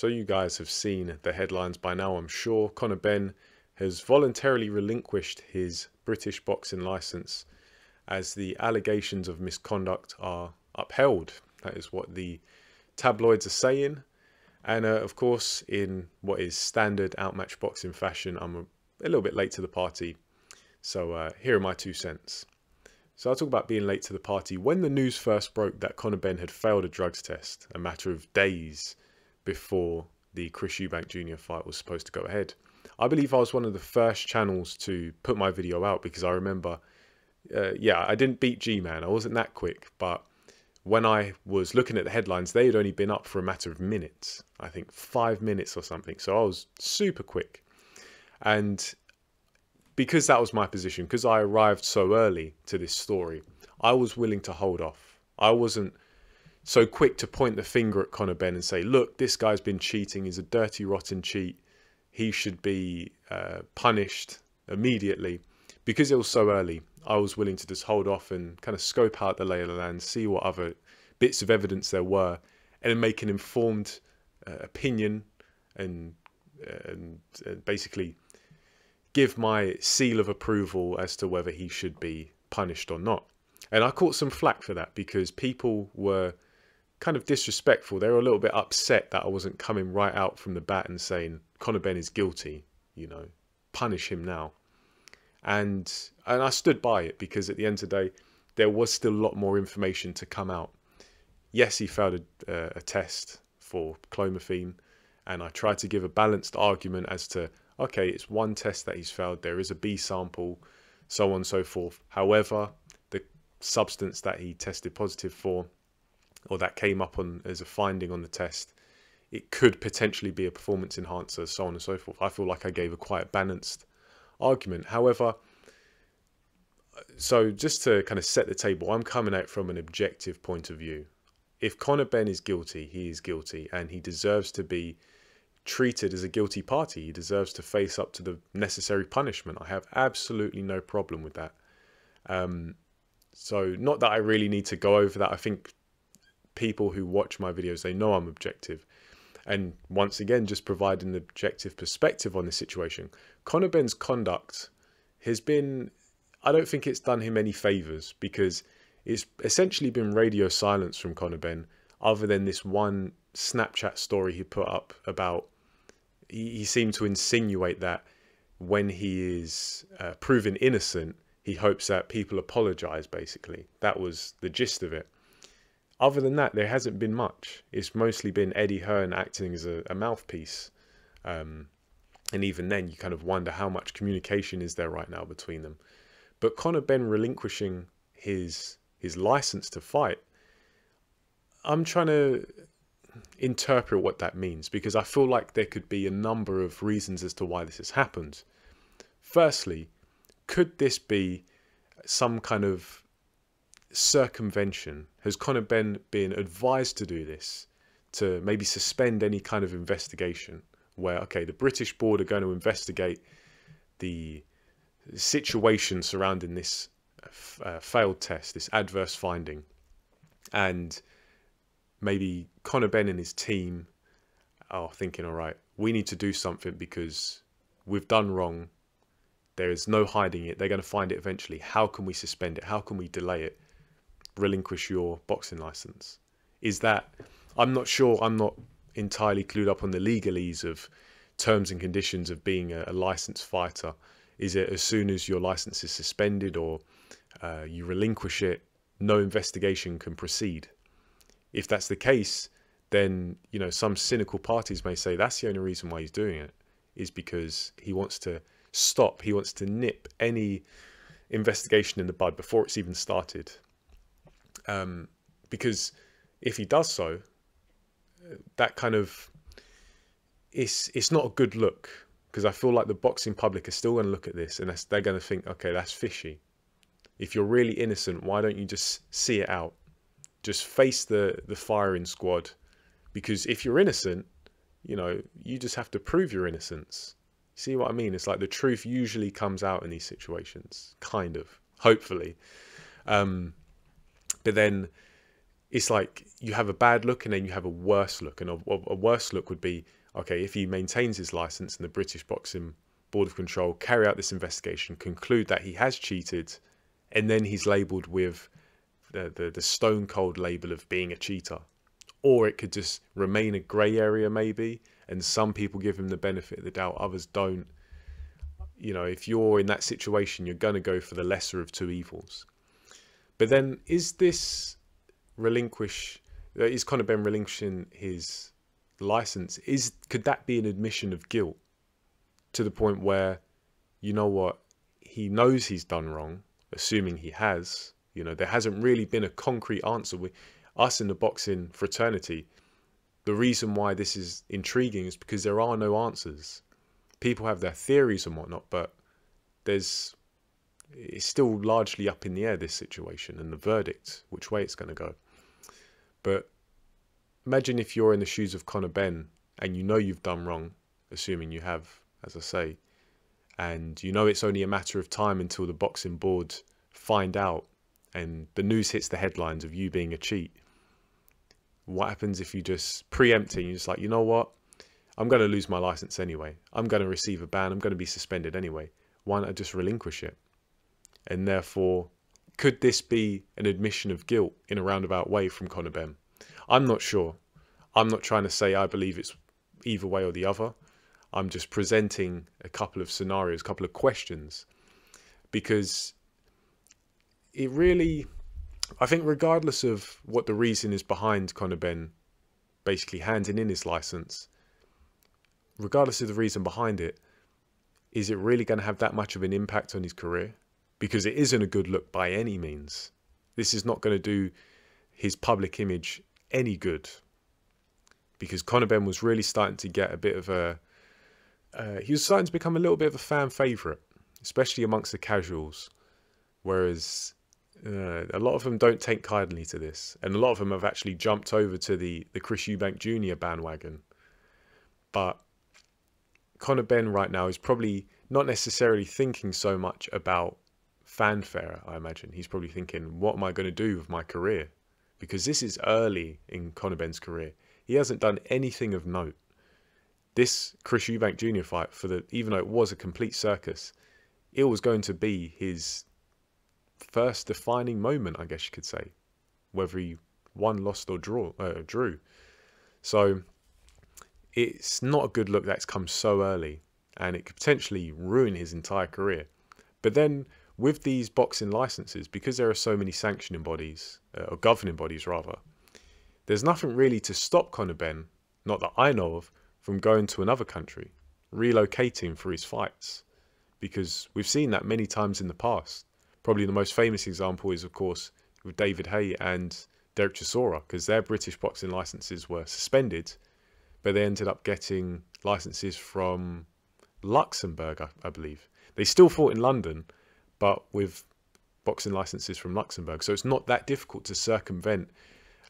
So you guys have seen the headlines by now, I'm sure. Conor Benn has voluntarily relinquished his British boxing licence as the allegations of misconduct are upheld. That is what the tabloids are saying. And of course, in what is standard outmatch boxing fashion, I'm a little bit late to the party. So here are my 2 cents. So I'll talk about being late to the party. When the news first broke that Conor Benn had failed a drugs test, a matter of days before the Chris Eubank Jr. fight was supposed to go ahead, I believe I was one of the first channels to put my video out, because I remember, yeah, I didn't beat G-Man. I wasn't that quick, but when I was looking at the headlines, they had only been up for a matter of minutes. I think 5 minutes or something. So I was super quick. And because that was my position, because I arrived so early to this story, I was willing to hold off. I wasn't so quick to point the finger at Conor Benn and say, look, this guy's been cheating. He's a dirty, rotten cheat. He should be punished immediately. Because it was so early, I was willing to just hold off and kind of scope out the lay of the land, see what other bits of evidence there were, and then make an informed opinion and basically give my seal of approval as to whether he should be punished or not. And I caught some flack for that, because people were kind of disrespectful. They were a little bit upset that I wasn't coming right out from the bat and saying Conor Benn is guilty, you know, punish him now. And I stood by it, because at the end of the day, there was still a lot more information to come out. Yes, he failed a test for clomiphene, and I tried to give a balanced argument as to, okay, it's one test that he's failed, there is a B sample, so on and so forth. However, the substance that he tested positive for, or that came up on as a finding on the test, it could potentially be a performance enhancer, so on and so forth. I feel like I gave a quite balanced argument. However, so just to kind of set the table, I'm coming out from an objective point of view. If Conor Benn is guilty, he is guilty, and he deserves to be treated as a guilty party. He deserves to face up to the necessary punishment. I have absolutely no problem with that. So not that I really need to go over that. I think people who watch my videos, they know I'm objective. And once again, just providing an objective perspective on the situation. Conor Benn's conduct has been, I don't think it's done him any favours, because it's essentially been radio silence from Conor Benn, other than this one Snapchat story he put up about, he seemed to insinuate that when he is proven innocent, he hopes that people apologise, basically. That was the gist of it. Other than that, there hasn't been much. It's mostly been Eddie Hearn acting as a mouthpiece. And even then, you kind of wonder how much communication is there right now between them. But Conor Benn relinquishing his license to fight, I'm trying to interpret what that means, because I feel like there could be a number of reasons as to why this has happened. Firstly, could this be some kind of circumvention? Has Conor Benn been advised to do this, to maybe suspend any kind of investigation where, okay, the British board are going to investigate the situation surrounding this failed test, this adverse finding, and maybe Conor Benn and his team are thinking, all right, we need to do something because we've done wrong. There is no hiding it. They're going to find it eventually. How can we suspend it? How can we delay it? Relinquish your boxing license. Is that, I'm not sure, I'm not entirely clued up on the legalese of terms and conditions of being a licensed fighter. Is it as soon as your license is suspended, or you relinquish it, no investigation can proceed? If that's the case, then, you know, some cynical parties may say that's the only reason why he's doing it, is because he wants to stop, he wants to nip any investigation in the bud before it's even started. Because if he does so, that kind of, it's not a good look, because I feel like the boxing public are still going to look at this and they're going to think, okay, that's fishy. If you're really innocent, why don't you just see it out? Just face the firing squad, because if you're innocent, you know, you just have to prove your innocence. See what I mean? It's like the truth usually comes out in these situations, kind of, hopefully. But then it's like you have a bad look and then you have a worse look. And a worse look would be, okay, if he maintains his license and the British Boxing Board of Control carry out this investigation, conclude that he has cheated, and then he's labelled with the stone cold label of being a cheater. Or it could just remain a grey area maybe, and some people give him the benefit of the doubt, others don't. You know, if you're in that situation, you're going to go for the lesser of two evils. But then, is Conor Benn relinquishing his license? Could that be an admission of guilt to the point where, you know what, he knows he's done wrong, assuming he has. You know, there hasn't really been a concrete answer. Us in the boxing fraternity, the reason why this is intriguing is because there are no answers. People have their theories and whatnot, but it's still largely up in the air, this situation, and the verdict, which way it's going to go. But imagine if you're in the shoes of Conor Benn and you know you've done wrong, assuming you have, as I say, and you know it's only a matter of time until the boxing board find out and the news hits the headlines of you being a cheat. What happens if you just preempting, you're just like, you know what, I'm going to lose my license anyway, I'm going to receive a ban, I'm going to be suspended anyway, why not just relinquish it? And therefore, could this be an admission of guilt in a roundabout way from Conor Benn? I'm not sure. I'm not trying to say I believe it's either way or the other. I'm just presenting a couple of scenarios, a couple of questions, because it really, I think regardless of what the reason is behind Conor Benn basically handing in his license, regardless of the reason behind it, is it really going to have that much of an impact on his career? Because it isn't a good look by any means. This is not going to do his public image any good. Because Conor Benn was really starting to get a bit of he was starting to become a little bit of a fan favourite, especially amongst the casuals. Whereas a lot of them don't take kindly to this. And a lot of them have actually jumped over to the Chris Eubank Jr. bandwagon. But Conor Benn right now is probably not necessarily thinking so much about fanfare, I imagine. He's probably thinking, what am I going to do with my career? Because this is early in Conor Benn's career. He hasn't done anything of note. This Chris Eubank Jr. fight, even though it was a complete circus, it was going to be his first defining moment, I guess you could say, whether he won, lost or drew. So it's not a good look that's come so early, and it could potentially ruin his entire career. But then with these boxing licenses, because there are so many sanctioning bodies, or governing bodies rather, there's nothing really to stop Conor Benn, not that I know of, from going to another country, relocating for his fights. Because we've seen that many times in the past. Probably the most famous example is, of course, with David Haye and Derek Chisora, because their British boxing licenses were suspended, but they ended up getting licenses from Luxembourg, I believe. They still fought in London, but with boxing licenses from Luxembourg. So it's not that difficult to circumvent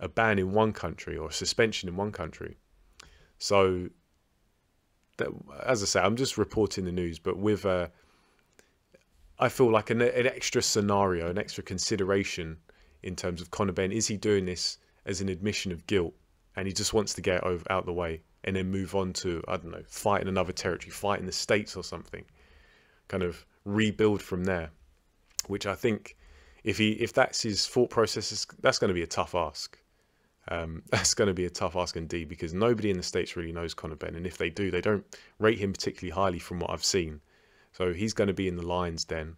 a ban in one country or a suspension in one country. So, as I say, I'm just reporting the news, but with I feel like an extra scenario, an extra consideration in terms of Conor Benn. Is he doing this as an admission of guilt, and he just wants to get it out the way and then move on to, I don't know, fight in another territory, fight in the States or something, kind of rebuild from there? Which I think, if that's his thought process, that's going to be a tough ask. That's going to be a tough ask indeed, because nobody in the States really knows Conor Benn, and if they do, they don't rate him particularly highly from what I've seen. So he's going to be in the lion's den,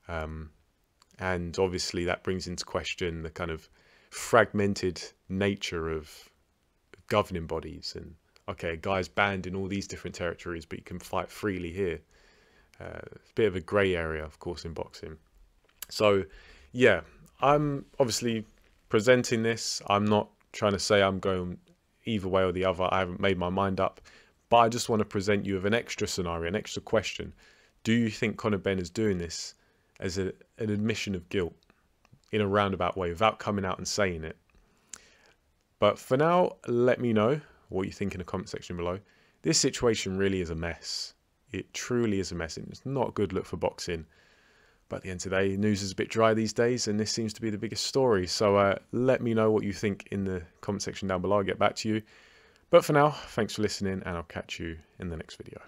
and obviously that brings into question the kind of fragmented nature of governing bodies. And okay, a guy's banned in all these different territories, but you can fight freely here. It's a bit of a grey area, of course, in boxing. So yeah, I'm obviously presenting this. I'm not trying to say I'm going either way or the other. I haven't made my mind up, but I just want to present you with an extra scenario, an extra question. Do you think Conor Benn is doing this as an admission of guilt in a roundabout way without coming out and saying it? But for now, let me know what you think in the comment section below. This situation really is a mess. It truly is a mess. It's not a good look for boxing. But at the end of the day, news is a bit dry these days, and this seems to be the biggest story. So let me know what you think in the comment section down below. I'll get back to you. But for now, thanks for listening, and I'll catch you in the next video.